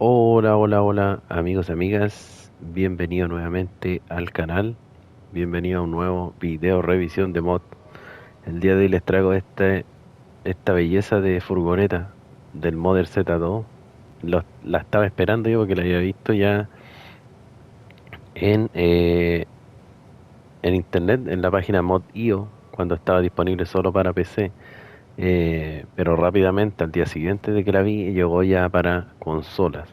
Hola, hola, hola, amigos y amigas. Bienvenido nuevamente al canal. Bienvenido a un nuevo video revisión de mod. El día de hoy les traigo esta belleza de furgoneta del Model Z2. La estaba esperando yo porque la había visto ya en, eh, en internet, en la página Mod.io, cuando estaba disponible solo para PC. Pero rápidamente, al día siguiente de que la vi, llegó ya para consolas.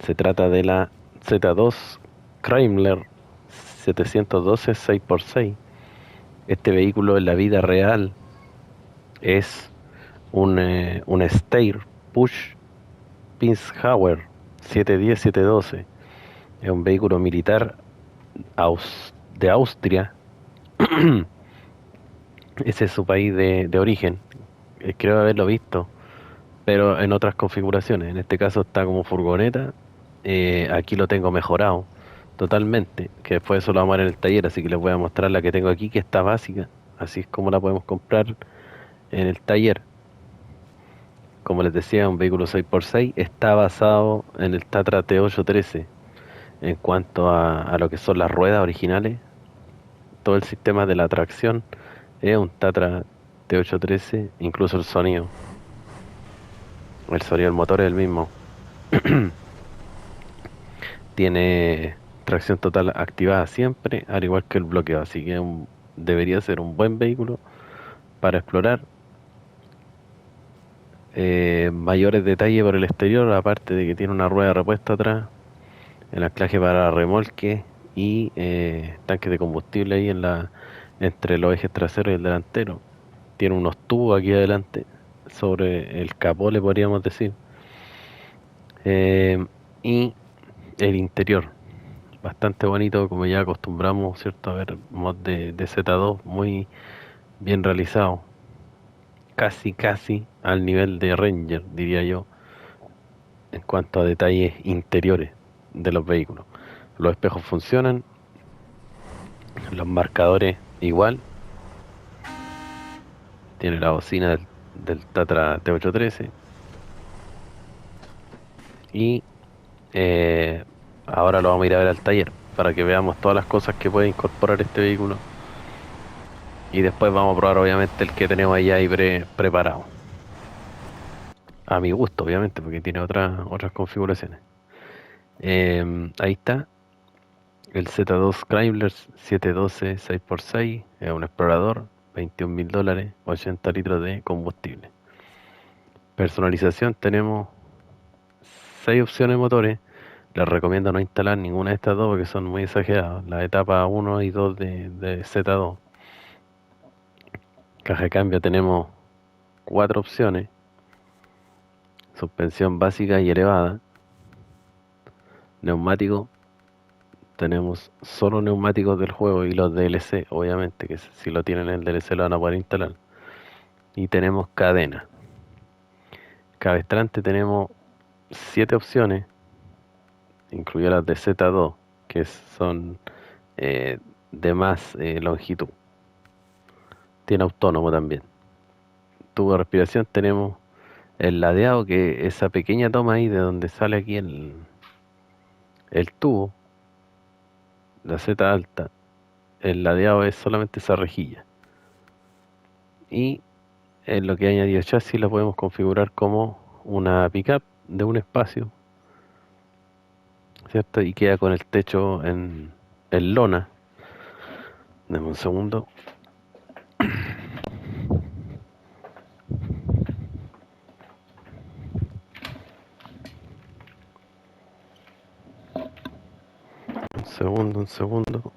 Se trata de la Z2 Chrysler 712 6x6. Este vehículo en la vida real es un Steyr Push Pinzhauer 710-712. Es un vehículo militar de Austria. Ese es su país de origen. Creo haberlo visto, pero en otras configuraciones. En este caso está como furgoneta. Aquí lo tengo mejorado totalmente, que después eso lo vamos a ver en el taller, así que les voy a mostrar la que tengo aquí, que está básica. Así es como la podemos comprar en el taller. Como les decía, un vehículo 6x6 está basado en el Tatra T813. En cuanto a lo que son las ruedas originales, todo el sistema de la tracción es un Tatra T813, incluso el sonido. El sonido del motor es el mismo. Tiene tracción total activada siempre, al igual que el bloqueo, así que debería ser un buen vehículo para explorar. Mayores detalles por el exterior, aparte de que tiene una rueda de repuesto atrás, el anclaje para remolque y tanque de combustible ahí entre los ejes traseros y el delantero. Tiene unos tubos aquí adelante, sobre el capó le podríamos decir. Eh, y el interior, bastante bonito, como ya acostumbramos, ¿cierto? A ver mod de Z2 muy bien realizado, casi al nivel de Ranger, diría yo, en cuanto a detalles interiores de los vehículos. Los espejos funcionan, los marcadores igual, tiene la bocina del Tatra T813 y eh, ahora lo vamos a ir a ver al taller para que veamos todas las cosas que puede incorporar este vehículo y después vamos a probar obviamente el que tenemos allá ahí preparado. A mi gusto, obviamente, porque tiene otras configuraciones. Ahí está, el Z2 Chrysler 712 6x6, es un explorador, $21.000, 80 litros de combustible. Personalización, tenemos 6 opciones de motores. Les recomiendo no instalar ninguna de estas dos porque son muy exageradas. La etapa 1 y 2 de Z2. Caja de cambio, tenemos 4 opciones. Suspensión básica y elevada. Neumático, tenemos solo neumáticos del juego y los DLC, obviamente, que si lo tienen en el DLC lo van a poder instalar. Y tenemos cadena. Cabestrante, tenemos 7 opciones, incluidas las de Z2, que son eh, de más longitud. Tiene autónomo también. Tubo de respiración, tenemos el ladeado, que esa pequeña toma ahí de donde sale aquí el tubo, la Z alta, el ladeado es solamente esa rejilla. Y en lo que ha añadido chasis lo podemos configurar como una pickup de un espacio, ¿cierto? Y queda con el techo en lona. Dame un segundo. Un segundo.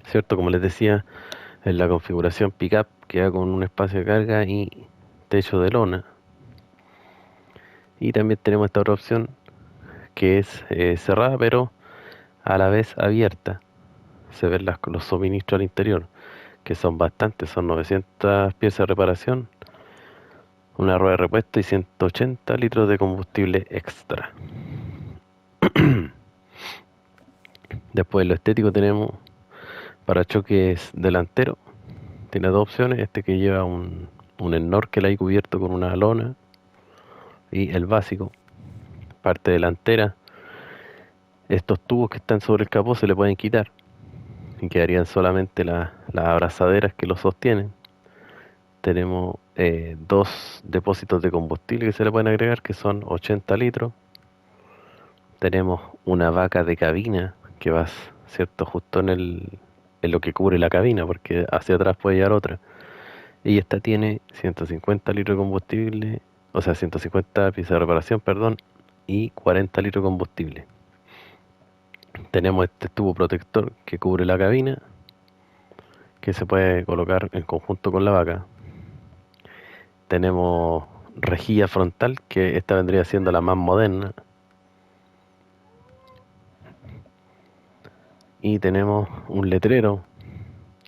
¿Cierto? Como les decía, en la configuración pickup queda con un espacio de carga y techo de lona. Y también tenemos esta otra opción que es cerrada pero a la vez abierta. Se ven los suministros al interior, que son bastantes, son 900 piezas de reparación, una rueda de repuesto y 180 litros de combustible extra. Después, lo estético, tenemos parachoques delantero tiene dos opciones, este que lleva un snorkel ahí cubierto con una lona y el básico, parte delantera. Estos tubos que están sobre el capó se le pueden quitar y quedarían solamente las abrazaderas que lo sostienen. Tenemos dos depósitos de combustible que se le pueden agregar, que son 80 litros. Tenemos una vaca de cabina que va, cierto, justo en lo que cubre la cabina, porque hacia atrás puede llevar otra. Y esta tiene 150 litros de combustible, o sea, 150 piezas de reparación, perdón, y 40 litros de combustible. Tenemos este tubo protector que cubre la cabina, que se puede colocar en conjunto con la vaca. Tenemos rejilla frontal, que esta vendría siendo la más moderna. Y tenemos un letrero,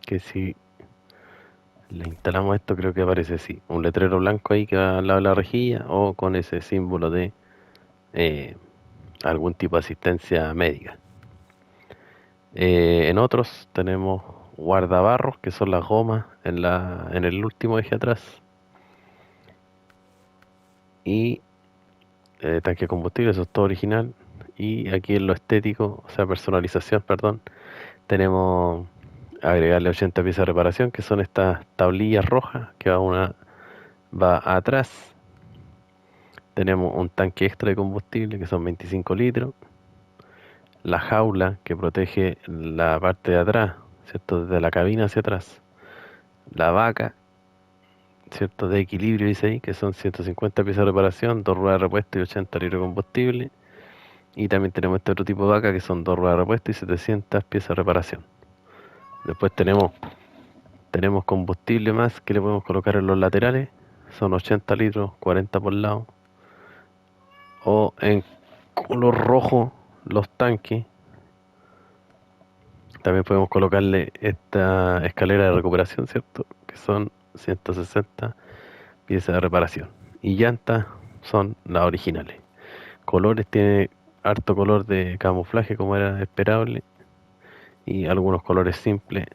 que si le instalamos esto creo que aparece así. Un letrero blanco ahí que va al lado de la rejilla o con ese símbolo de eh, algún tipo de asistencia médica. En otros tenemos guardabarros, que son las gomas en el último eje atrás. Y tanque de combustible, eso es todo original. Y aquí en lo estético, o sea, personalización, perdón, tenemos agregarle 80 piezas de reparación, que son estas tablillas rojas, que va atrás. Tenemos un tanque extra de combustible, que son 25 litros. La jaula, que protege la parte de atrás, ¿cierto? Desde la cabina hacia atrás. La vaca, ¿cierto? De equilibrio, dice ahí, que son 150 piezas de reparación, dos ruedas de repuesto y 80 litros de combustible. Y también tenemos este otro tipo de vaca, que son dos ruedas de repuesto y 700 piezas de reparación. Después tenemos combustible más que le podemos colocar en los laterales. Son 80 litros, 40 por lado. O en color rojo los tanques. También podemos colocarle esta escalera de recuperación, ¿cierto? Que son 160 piezas de reparación. Y llantas son las originales. Colores, tiene harto color de camuflaje como era esperable. Y algunos colores simples,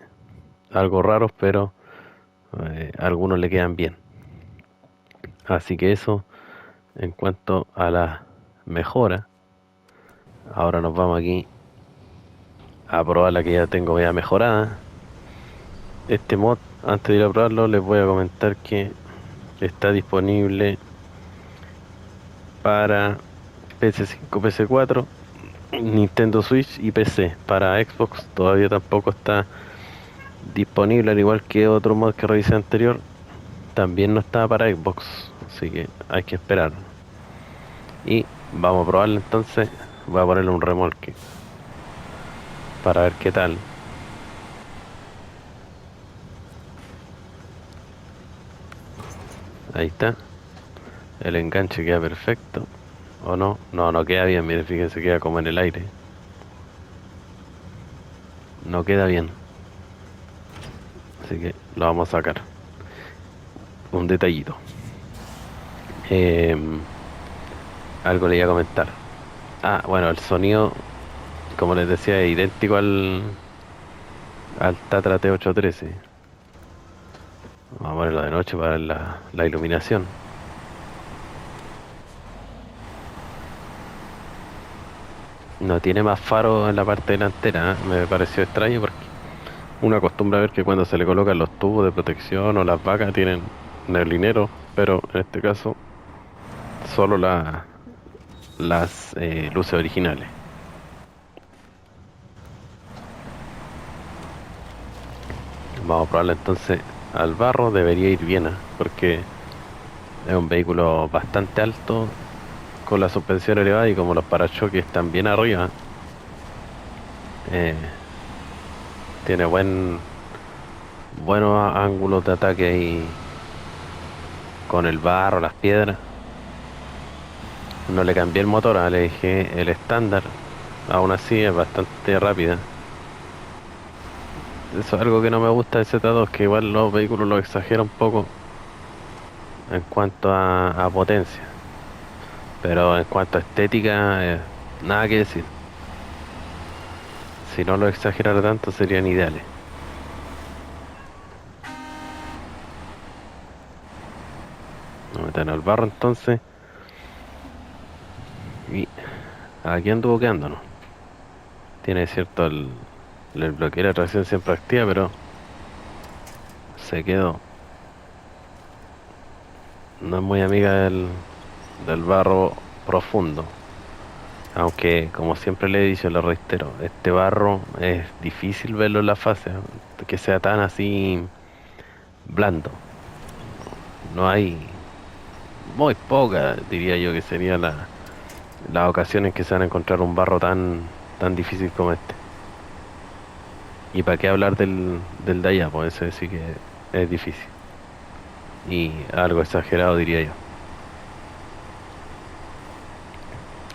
algo raros, pero algunos le quedan bien. Así que eso en cuanto a la mejora. Ahora nos vamos aquí a probar la que ya tengo ya mejorada. Este mod, antes de ir a probarlo, les voy a comentar que está disponible para PS5, PS4, Nintendo Switch y PC. Para Xbox todavía tampoco está disponible, al igual que otro mod que revisé anterior, también no está para Xbox, así que hay que esperar. Y vamos a probarlo entonces. Voy a ponerle un remolque para ver qué tal. Ahí está. El enganche queda perfecto. ¿O no? No, no queda bien. Miren, fíjense, queda como en el aire. No queda bien. Así que lo vamos a sacar. Un detallito. Algo le iba a comentar. Ah, bueno, el sonido, como les decía, es idéntico al Tatra T813. Vamos a ponerlo de noche para ver la iluminación. No tiene más faro en la parte delantera, ¿eh? Me pareció extraño porque uno acostumbra a ver que cuando se le colocan los tubos de protección o las vacas tienen neblinero, pero en este caso solo las luces originales. Vamos a probarla entonces al barro, debería ir bien, ¿eh? Porque es un vehículo bastante alto, con la suspensión elevada y como los parachoques están bien arriba, eh, tiene buenos ángulos de ataque ahí con el barro, las piedras. No le cambié el motor, le dejé el estándar, aún así es bastante rápida. Eso es algo que no me gusta de Z2, que igual los vehículos lo exageran un poco en cuanto a potencia, pero en cuanto a estética, nada que decir. Si no lo exagerara tanto serían ideales. metan al barro entonces. Y aquí anduvo quedándonos. Tiene cierto el bloqueo de tracción siempre activa, pero se quedó. No es muy amiga del barro profundo. Aunque, como siempre le he dicho, lo reitero, este barro es difícil verlo en la fase, que sea tan así blando. No hay muy poca, diría yo, que sería las ocasiones que se van a encontrar un barro tan difícil como este. Y para qué hablar del de allá, pues ese sí que es difícil. Y algo exagerado, diría yo.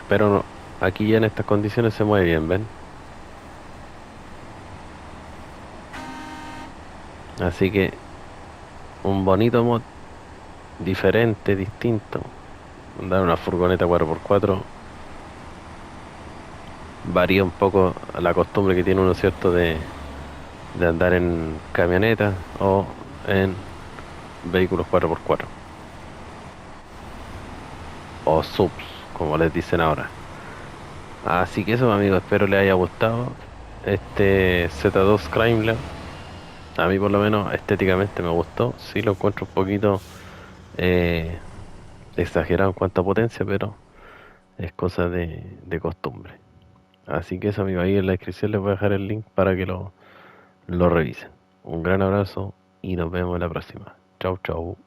Pero no, aquí ya en estas condiciones se mueve bien, ¿ven? Así que un bonito mod, diferente, distinto. Andar una furgoneta 4x4 varía un poco la costumbre que tiene uno, ¿cierto? De andar en camioneta o en vehículos 4x4 o subs, como les dicen ahora. Así que eso, amigos, espero les haya gustado este Z2 Crime Lab. A mí por lo menos estéticamente me gustó. Sí lo encuentro un poquito eh, exagerado en cuanto a potencia, pero es cosa de costumbre. Así que eso, amigos, ahí en la descripción les voy a dejar el link para que lo revisen. Un gran abrazo y nos vemos en la próxima. Chau, chau.